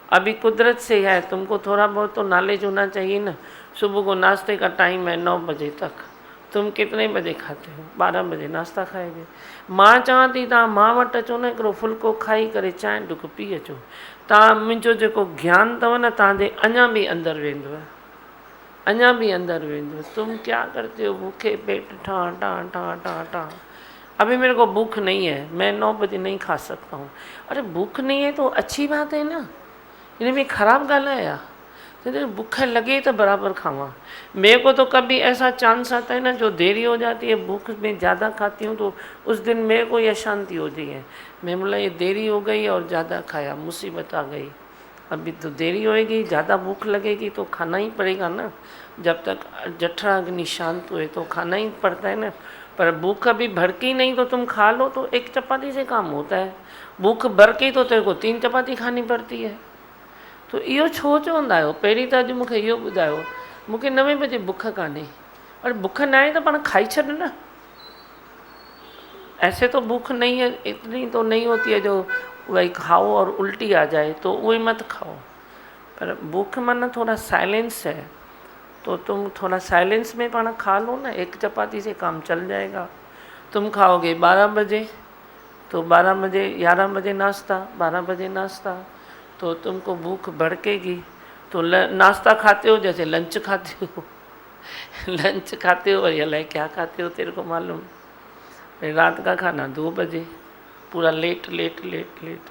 अभी कुदरत से है, तुमको थोड़ा बहुत तो नॉलेज होना चाहिए ना। सुबह को नाश्ते का टाइम है 9 बजे तक, तुम कितने बजे खाते हो? 12 बजे नाश्ता खाएगे। मां चवां थी तव्हां मां वटि अचो न, हिकिड़ो फुल्को खाई करे चांहि ढुक पी अचो। तव्हां मुंहिंजो जेको ज्ञान अथव न तव्हांजे अञा बि अंदरि वेंदव, अञा भी अंदर वेंदो। तुम क्या करते हो? भूखे पेट ठा ठा ठा ठा ठा। अभी मेरे को भूख नहीं है, मैं 9 बजे नहीं खा सकता हूँ। अरे भूख नहीं है तो अच्छी बात है ना, इनमें खराब गाल है या? तो भूख लगे तो बराबर खावा। मेरे को तो कभी ऐसा चांस आता है ना, जो देरी हो जाती है, भूख में ज़्यादा खाती हूँ, तो उस दिन मेरे को यह शांति होती है। मैं बोला ये देरी हो गई और ज़्यादा खाया, मुसीबत आ गई। अभी तो देरी होएगी, ज़्यादा भूख लगेगी तो खाना ही पड़ेगा ना। जब तक जठरा अग्नि शांत हुए तो खाना ही पड़ता है ना। पर भूख अभी भड़की नहीं तो तुम खा लो तो एक चपाती से काम होता है। भूख भड़की तो तेरे को 3 चपाती खानी पड़ती है। तो इहो छो चवंदा आहियो? पहिरीं त अॼु मूंखे इहो ॿुधायो, मूंखे 9 बजे भुख कान्हे। और भुख न आहे त पाण खाई छॾ न। ऐसे तो भूख नहीं है, इतनी तो नहीं होती है जो वही खाओ और उल्टी आ जाए, तो वही मत खाओ। पर भूख माना थोड़ा साइलेंस है, तो तुम थोड़ा साइलेंस में पाना खा लो ना, एक चपाती से काम चल जाएगा। तुम खाओगे 12 बजे, तो 12 बजे 11 बजे नाश्ता, 12 बजे नाश्ता, तो तुमको भूख भड़केगी। तो नाश्ता खाते हो जैसे लंच खाते हो लंच खाते हो और ये अलाए क्या खाते हो, तेरे को मालूम। रात का खाना 2 बजे, पूरा लेट लेट लेट लेट।